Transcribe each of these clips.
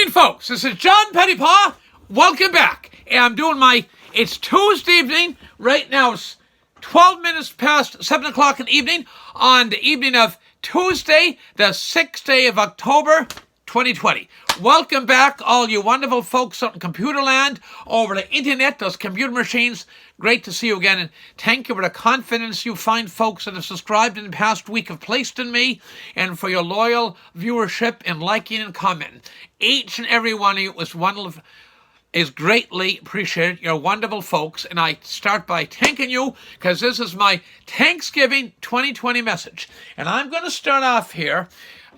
right, folks, this is John Pettipas. Welcome back. And I'm doing it's Tuesday evening. Right now it's 12 minutes past 7 o'clock in the evening on the evening of Tuesday, the 6th day of October, 2020. Welcome back, all you wonderful folks out in Computerland, over the internet, those computer machines. Great to see you again, and thank you for the confidence you find folks that have subscribed in the past week have placed in me, and for your loyal viewership and liking and commenting. Each and every one of you is greatly appreciated. You're wonderful folks, and I start by thanking you because this is my Thanksgiving 2020 message. And I'm going to start off here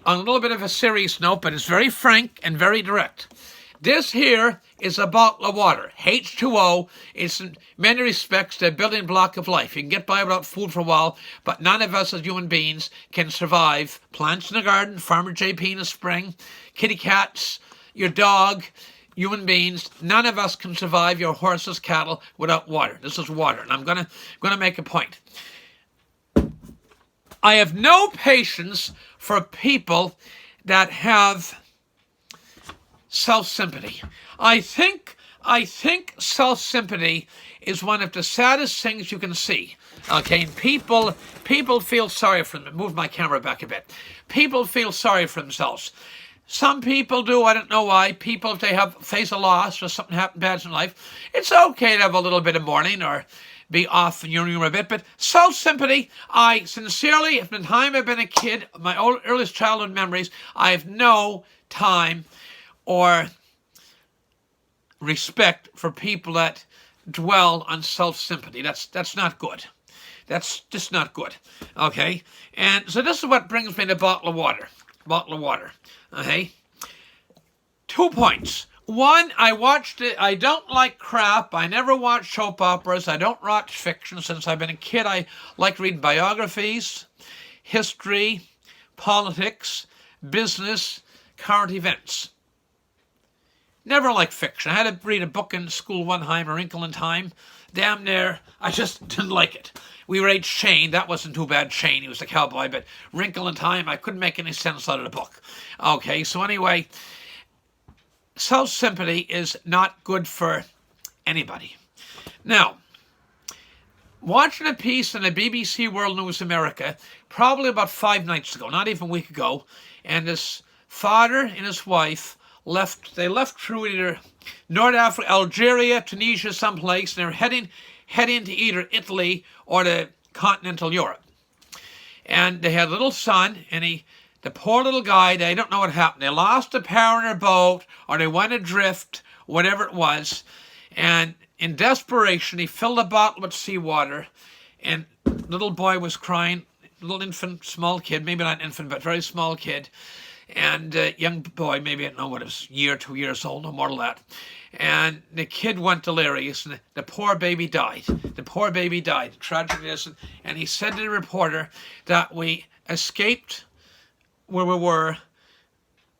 on a little bit of a serious note, but it's very frank and very direct. This here is a bottle of water, H2O. It's in many respects the building block of life. You can get by without food for a while, but none of us as human beings can survive. Plants in the garden, Farmer JP in the spring, kitty cats, your dog, human beings. None of us can survive, your horses, cattle, without water. This is water, and I'm gonna make a point. I have no patience for people that have self-sympathy. I think self-sympathy is one of the saddest things you can see. Okay, and people feel sorry for them. Move my camera back a bit. People feel sorry for themselves. Some people do, I don't know why. People, if they face a loss or something happened bad in life, it's okay to have a little bit of mourning or be off in your humor a bit, but self-sympathy, I sincerely, from the time I've been a kid, my earliest childhood memories, I have no time or respect for people that dwell on self-sympathy. That's not good. That's just not good. Okay? And so this is what brings me to bottle of water. Okay? 2 points. One, I watched it. I don't like crap. I never watch soap operas. I don't watch fiction. Since I've been a kid, I like reading biographies, history, politics, business, current events. Never liked fiction. I had to read a book in school one time, A Wrinkle in Time. Damn near, I just didn't like it. We read Shane. That wasn't too bad, Shane. He was a cowboy. But Wrinkle in Time, I couldn't make any sense out of the book. Okay, so anyway, self-sympathy is not good for anybody. Now, watching a piece in the BBC World News America, probably about 5 nights ago, not even a week ago, and this father and his wife left through either North Africa, Algeria, Tunisia, someplace, and they're heading to either Italy or to continental Europe. And they had a little son, and the poor little guy, they don't know what happened. They lost the power in their boat, or they went adrift, whatever it was. And in desperation, he filled a bottle with seawater, and the little boy was crying, little infant, small kid, maybe not infant, but very small kid. And young boy, maybe I don't know what it was, year, 2 years old, no more than that. And the kid went delirious, and the poor baby died. The poor baby died. The tragedy is, and he said to the reporter that we escaped where we were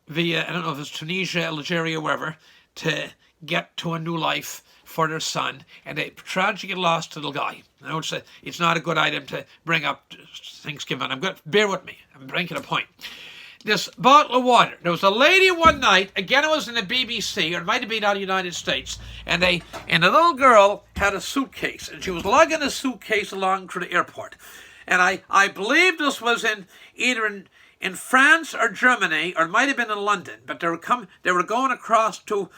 via, I don't know if it's Tunisia, Algeria, wherever, to get to a new life for their son, and they tragically lost the little guy. I would say it's not a good item to bring up Thanksgiving. Bear with me. I'm making a point. This bottle of water. There was a lady one night, again it was in the BBC, or it might have been out of the United States, and the little girl had a suitcase, and she was lugging a suitcase along to the airport. And I believe this was either in France or Germany, or it might have been in London, but they were going across to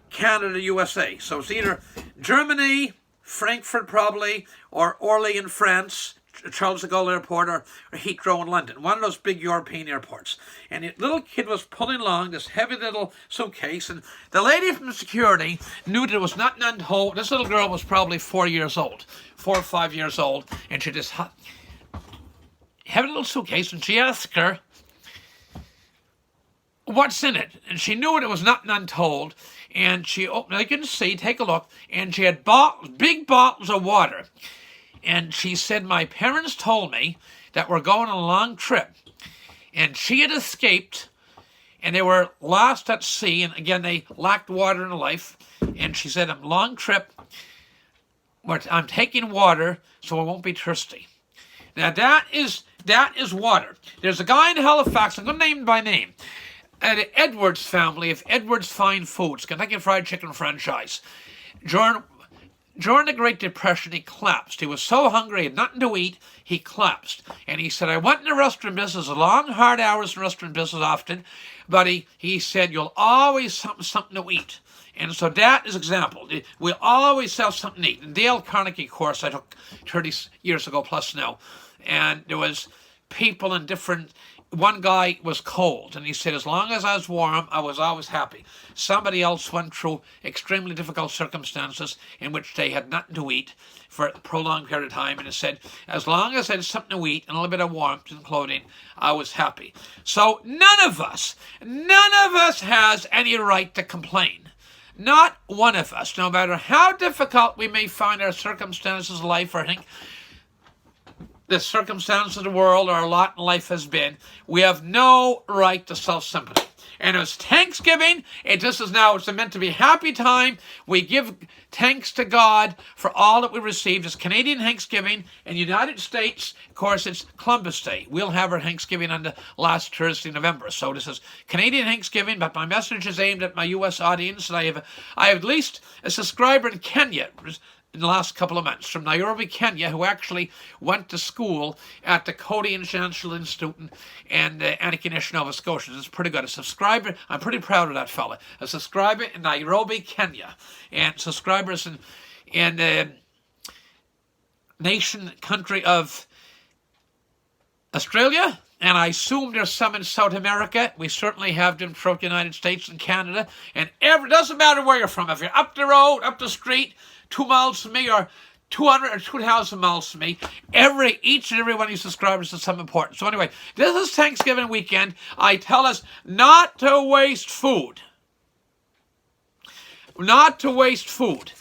Canada, USA. So it's either Germany, Frankfurt probably, or Orly in France, Charles de Gaulle Airport, or Heathrow in London, one of those big European airports. And the little kid was pulling along this heavy little suitcase, and the lady from security knew that it was not untold. This little girl was probably 4 years old, 4 or 5 years old, and she just had a little suitcase, and she asked her, what's in it? And she knew it was not untold, and she opened, you can see, take a look, and she had big bottles of water. And she said, my parents told me that we're going on a long trip. And she had escaped, and they were lost at sea. And again, they lacked water in life. And she said, I'm long trip. I'm taking water so I won't be thirsty. Now, that is water. There's a guy in Halifax, I'm going to name him by name. the Edwards family of Edwards Fine Foods, Kentucky Fried Chicken franchise. During the Great Depression, he collapsed. He was so hungry, he had nothing to eat, he collapsed. And he said, I went in the restaurant business, long, hard hours in restaurant business often, but he said, you'll always have something to eat. And so that is example. We'll always have something to eat. In Dale Carnegie course I took 30 years ago plus now, and there was people in different... One guy was cold, and he said, as long as I was warm, I was always happy. Somebody else went through extremely difficult circumstances in which they had nothing to eat for a prolonged period of time, and he said, as long as I had something to eat and a little bit of warmth and clothing, I was happy. So none of us has any right to complain. Not one of us, no matter how difficult we may find our circumstances in life, or think the circumstances of the world or our lot in life has been, we have no right to self-sympathy. And it was Thanksgiving. This is now, it's meant to be a happy time. We give thanks to God for all that we received. It's Canadian Thanksgiving. In the United States, of course, it's Columbus Day. We'll have our Thanksgiving on the last Thursday in November. So this is Canadian Thanksgiving, but my message is aimed at my U.S. audience. And I have at least a subscriber in Kenya in the last couple of months, from Nairobi, Kenya, who actually went to school at the Cody International Institute in Antigonish, Nova Scotia. It's pretty good. A subscriber, I'm pretty proud of that fella. A subscriber in Nairobi, Kenya, and subscribers in the country of Australia, and I assume there's some in South America. We certainly have them throughout the United States and Canada, and doesn't matter where you're from. If you're up the road, up the street, 2 miles from me, or 200 or 2,000 miles from me, each and every one of these subscribers is something important. So anyway, this is Thanksgiving weekend. I tell us not to waste food. Not to waste food.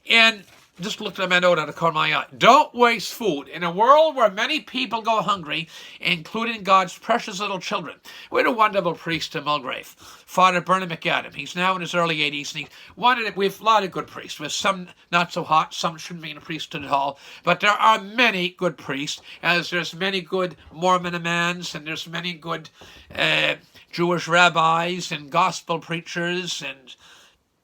And just looked at my note out of the corner of my eye. Don't waste food. In a world where many people go hungry, including God's precious little children. We had a wonderful priest in Mulgrave, Father Bernard McAdam. He's now in his early 80s, and we have a lot of good priests. We have some not so hot, some shouldn't be in a priesthood at all. But there are many good priests, as there's many good Mormon imams, and there's many good Jewish rabbis and gospel preachers and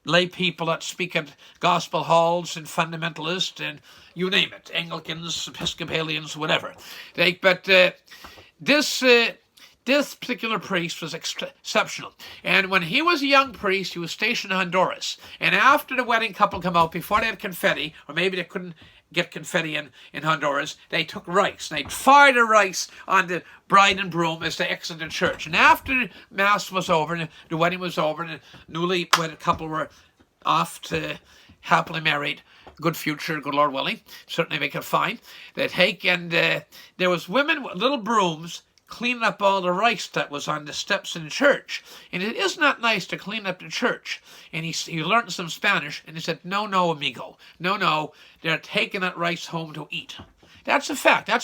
lay people that speak at gospel halls and fundamentalists and you name it, Anglicans, Episcopalians, whatever. This particular priest was exceptional. And when he was a young priest, he was stationed in Honduras. And after the wedding couple come out, before they had confetti, or maybe they couldn't get confetti in Honduras, they took rice. And they'd fire the rice on the bride and groom as they exited the church. And after Mass was over, and the wedding was over, and the newly wedded couple were off to happily married, good future, good Lord willing, certainly they could find, they take, and there was women with little brooms cleaning up all the rice that was on the steps in the church. And it is not nice to clean up the church. And he learned some Spanish, and he said, no, amigo. No, they're taking that rice home to eat. That's a fact. That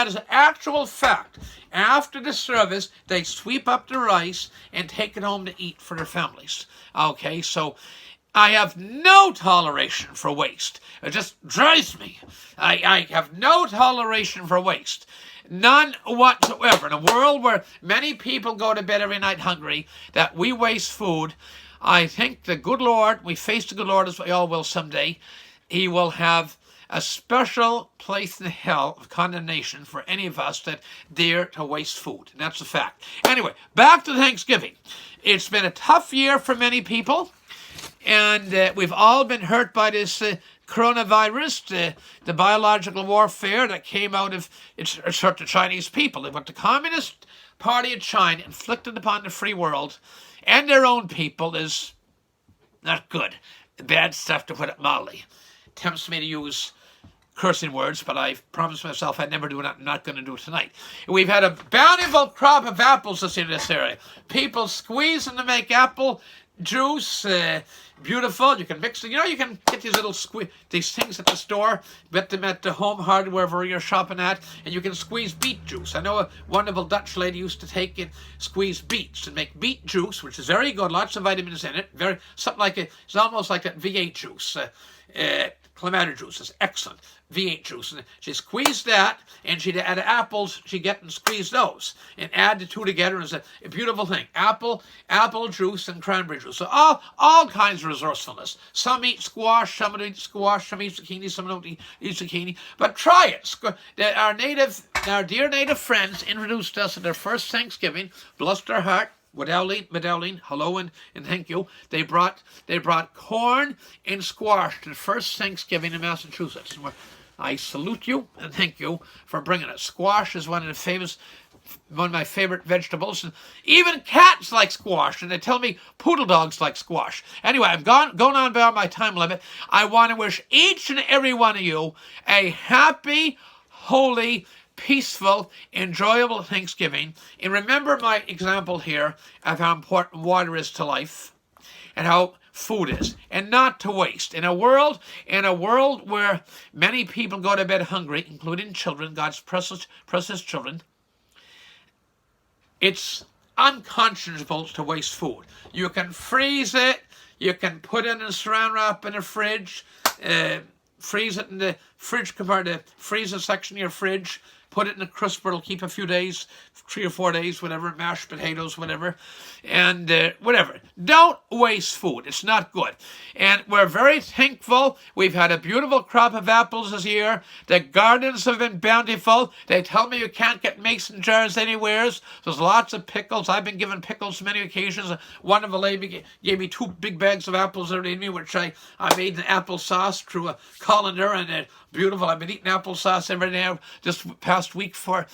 is an actual fact. After the service, they sweep up the rice and take it home to eat for their families. Okay, so I have no toleration for waste. It just drives me. I have no toleration for waste. None whatsoever. In a world where many people go to bed every night hungry, that we waste food, I think the good Lord, we face the good Lord as we all will someday, he will have a special place in hell of condemnation for any of us that dare to waste food. And that's a fact. Anyway, back to Thanksgiving. It's been a tough year for many people, and we've all been hurt by this coronavirus, the biological warfare that came out of it's hurt the Chinese people. What the Communist Party of China inflicted upon the free world and their own people is not good. Bad stuff, to put it mildly. Tempts me to use cursing words, but I've promised myself I'd never do it. I'm not going to do it tonight. We've had a bountiful crop of apples in this area. People squeezing to make apple juice, beautiful. You can mix it. You can get these things at the store, get them at the Home Hardware wherever you're shopping at, and you can squeeze beet juice. I know a wonderful Dutch lady used to take and squeeze beets and make beet juice, which is very good. Lots of vitamins in it. It's almost like that V8 juice. Clamato juice is excellent. V8 juice. And she squeezed that, and she'd add apples. She'd get and squeeze those, and add the two together. And it's a beautiful thing. Apple juice and cranberry juice. So all kinds of resourcefulness. Some eat squash, some don't eat squash, some eat zucchini, some don't eat zucchini. But try it. Our dear native friends introduced us at their first Thanksgiving. Bless their heart. Medellin, hello and thank you. They brought corn and squash to the first Thanksgiving in Massachusetts. I salute you and thank you for bringing it. Squash is one of my favorite vegetables, and even cats like squash, and they tell me poodle dogs like squash. Anyway, I'm going on beyond my time limit. I want to wish each and every one of you a happy, holy, peaceful, enjoyable Thanksgiving. And remember my example here of how important water is to life and how food is, and not to waste. In a world where many people go to bed hungry, including children, God's precious children, it's unconscionable to waste food. You can freeze it, you can put it in saran wrap in the fridge, freeze it in the fridge, compared to the freezer section of your fridge. Put it in a crisper, it'll keep a few days, 3 or 4 days, whatever, mashed potatoes, whatever, and whatever. Don't waste food. It's not good. And we're very thankful. We've had a beautiful crop of apples this year. The gardens have been bountiful. They tell me you can't get mason jars anywhere. There's lots of pickles. I've been given pickles on many occasions. One of the lady gave me 2 big bags of apples every me, which I made an applesauce through a colander, and beautiful. I've been eating applesauce every day this past week for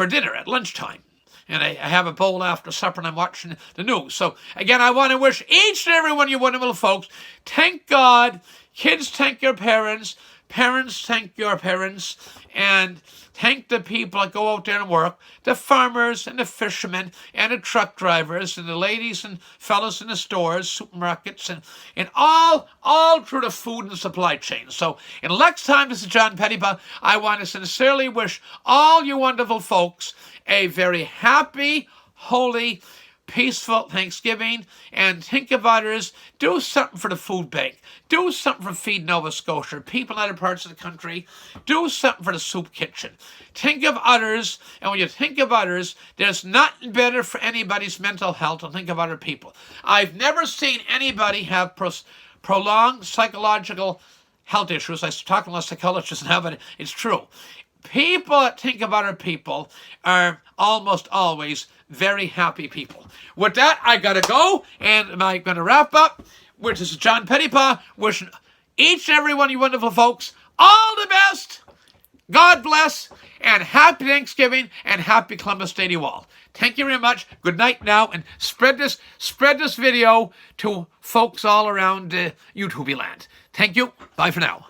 dinner at lunchtime. And I have a bowl after supper, and I'm watching the news. So, again, I want to wish each and every one of you wonderful folks, thank God. Kids, thank your parents. Parents, thank your parents. And thank the people that go out there and work, the farmers and the fishermen and the truck drivers and the ladies and fellows in the stores, supermarkets, and all through the food and supply chain. So, until next time, this is John Pettipas. I want to sincerely wish all you wonderful folks a very happy, holy, peaceful Thanksgiving, and think of others. Do something for the food bank. Do something for Feed Nova Scotia, people in other parts of the country. Do something for the soup kitchen. Think of others, and when you think of others, there's nothing better for anybody's mental health than think of other people. I've never seen anybody have prolonged psychological health issues. I was talking to a psychologist now, but it's true. People that think of other people are almost always very happy people. With that, I gotta go, and I'm gonna wrap up. Which is John Pettipas, wishing each and every one of you wonderful folks all the best. God bless, and happy Thanksgiving, and happy Columbus Day to you all. Thank you very much. Good night now, and spread this video to folks all around YouTube land. Thank you. Bye for now.